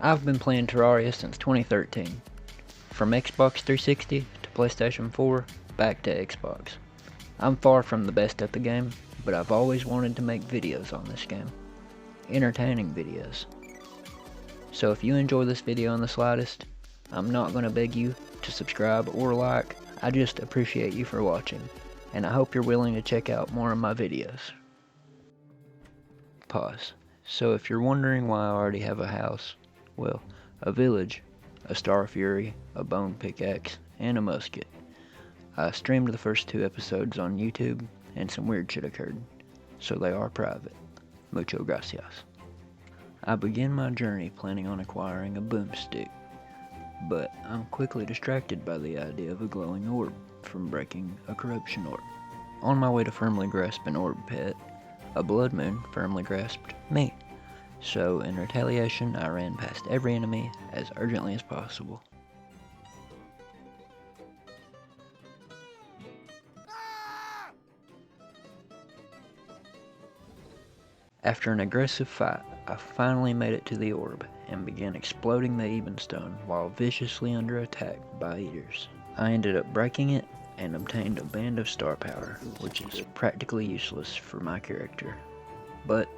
I've been playing Terraria since 2013, from Xbox 360 to PlayStation 4, back to Xbox. I'm far from the best at the game, but I've always wanted to make videos on this game. Entertaining videos. So if you enjoy this video in the slightest, I'm not going to beg you to subscribe or like, I just appreciate you for watching, and I hope you're willing to check out more of my videos. Pause. So if you're wondering why I already have a house, well, a village, a Star Fury, a bone pickaxe, and a musket. I streamed the first 2 episodes on YouTube, and some weird shit occurred, so they are private. Mucho gracias. I began my journey planning on acquiring a boomstick, but I'm quickly distracted by the idea of a glowing orb from breaking a corruption orb. On my way to firmly grasp an orb pet, a blood moon firmly grasped me. So in retaliation, I ran past every enemy as urgently as possible. After an aggressive fight, I finally made it to the orb and began exploding the Ebenstone while viciously under attack by eaters. I ended up breaking it and obtained a band of star power, which is practically useless for my character. But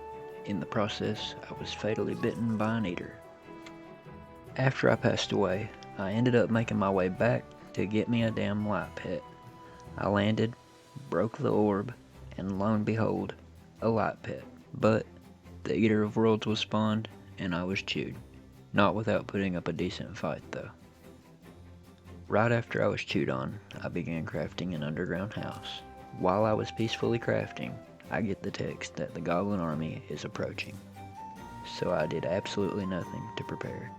in the process, I was fatally bitten by an eater. After I passed away, I ended up making my way back to get me a damn light pet. I landed, broke the orb, and lo and behold, a light pet. But the Eater of Worlds was spawned, and I was chewed. Not without putting up a decent fight, though. Right after I was chewed on, I began crafting an underground house. While I was peacefully crafting, I get the text that the Goblin Army is approaching. So I did absolutely nothing to prepare.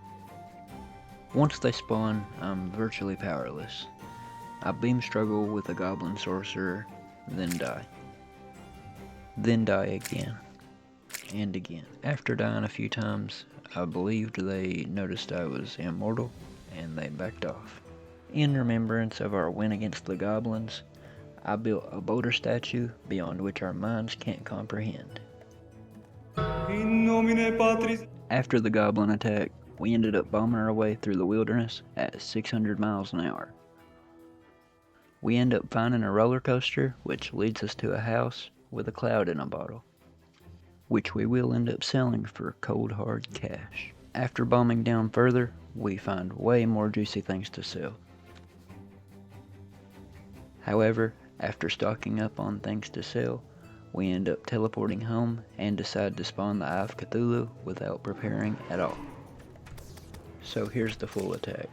Once they spawn, I'm virtually powerless. I beam struggle with a Goblin Sorcerer, then die. Then die again. And again. After dying a few times, I believed they noticed I was immortal, and they backed off. In remembrance of our win against the goblins, I built a boulder statue beyond which our minds can't comprehend. After the goblin attack, we ended up bombing our way through the wilderness at 600 miles an hour. We end up finding a roller coaster, which leads us to a house with a cloud in a bottle, which we will end up selling for cold hard cash. After bombing down further, we find way more juicy things to sell. However, after stocking up on things to sell, we end up teleporting home and decide to spawn the Eye of Cthulhu without preparing at all. So here's the full attack.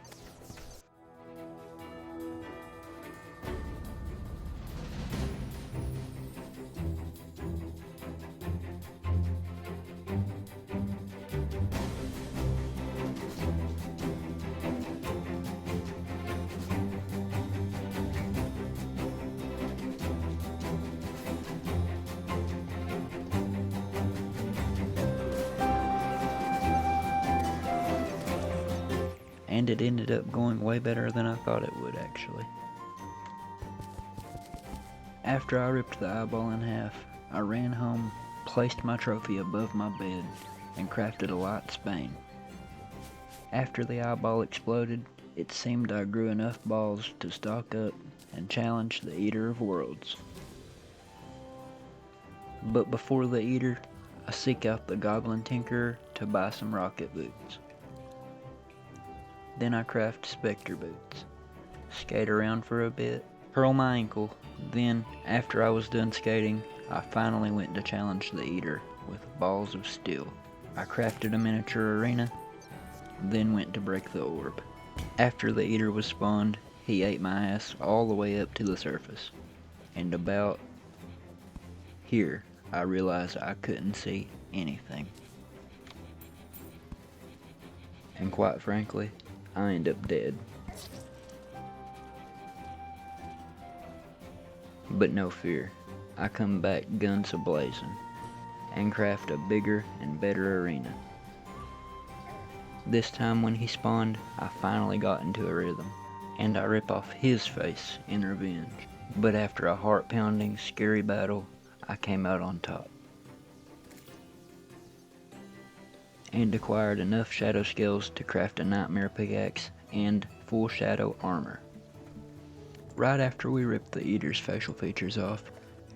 And it ended up going way better than I thought it would, actually. After I ripped the eyeball in half, I ran home, placed my trophy above my bed, and crafted a light spane. After the eyeball exploded, it seemed I grew enough balls to stock up and challenge the Eater of Worlds. But before the Eater, I seek out the Goblin Tinkerer to buy some rocket boots. Then I craft Spectre boots, skate around for a bit, curl my ankle, then, after I was done skating, I finally went to challenge the Eater with balls of steel. I crafted a miniature arena, then went to break the orb. After the Eater was spawned, he ate my ass all the way up to the surface. And about here, I realized I couldn't see anything. And quite frankly, I end up dead. But no fear, I come back guns a-blazing and craft a bigger and better arena. This time when he spawned, I finally got into a rhythm, and I rip off his face in revenge. But after a heart-pounding, scary battle, I came out on top. and acquired enough shadow skills to craft a nightmare pickaxe and full shadow armor. Right after we rip the Eater's facial features off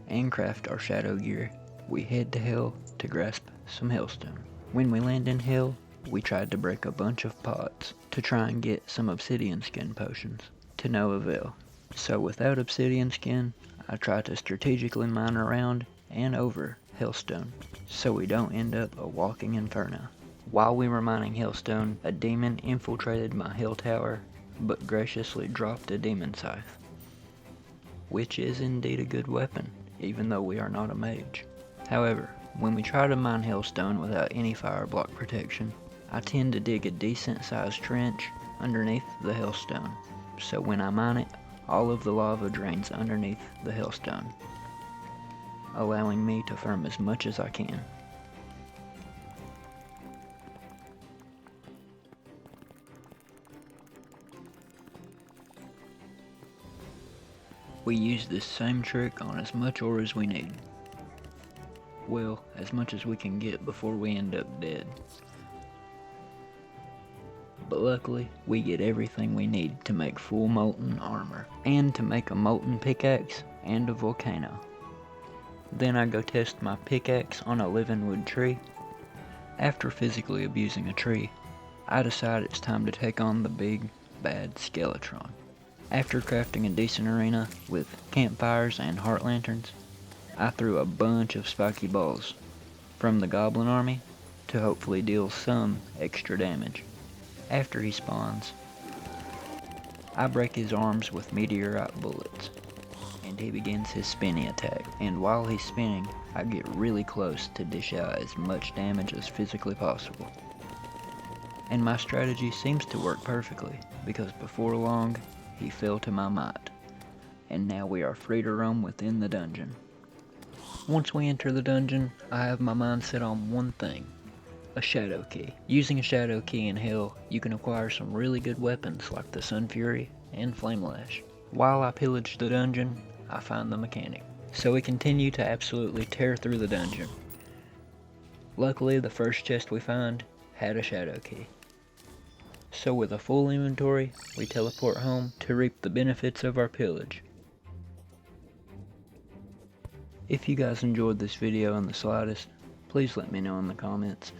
and craft our shadow gear, we head to Hell to grasp some hellstone. When we land in Hell, we tried to break a bunch of pots to try and get some obsidian skin potions, to no avail. So without obsidian skin, I try to strategically mine around and over hellstone, so we don't end up a walking inferno. While we were mining hellstone, a demon infiltrated my hell tower, but graciously dropped a demon scythe, which is indeed a good weapon, even though we are not a mage. However, when we try to mine hellstone without any fire block protection, I tend to dig a decent sized trench underneath the hellstone, so when I mine it, all of the lava drains underneath the hellstone, allowing me to farm as much as I can. We use this same trick on as much ore as we need. Well, as much as we can get before we end up dead. But luckily, we get everything we need to make full molten armor, and to make a molten pickaxe and a volcano. Then I go test my pickaxe on a living wood tree. After physically abusing a tree, I decide it's time to take on the big, bad Skeletron. After crafting a decent arena with campfires and heart lanterns, I threw a bunch of spiky balls from the Goblin Army to hopefully deal some extra damage. After he spawns, I break his arms with meteorite bullets, and he begins his spinny attack. And while he's spinning, I get really close to dish out as much damage as physically possible. And my strategy seems to work perfectly, because before long, he fell to my might, and now we are free to roam within the dungeon. Once we enter the dungeon, I have my mind set on one thing: a shadow key. Using a shadow key in Hell, you can acquire some really good weapons like the Sun Fury and Flame Lash. While I pillage the dungeon, I find the mechanic. So we continue to absolutely tear through the dungeon. Luckily, the first chest we find had a shadow key. So with a full inventory, we teleport home to reap the benefits of our pillage. If you guys enjoyed this video in the slightest, please let me know in the comments.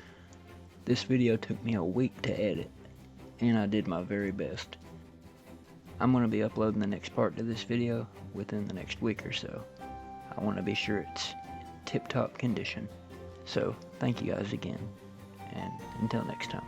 This video took me a week to edit, and I did my very best. I'm going to be uploading the next part to this video within the next week or so. I want to be sure it's tip-top condition. So, thank you guys again, and until next time.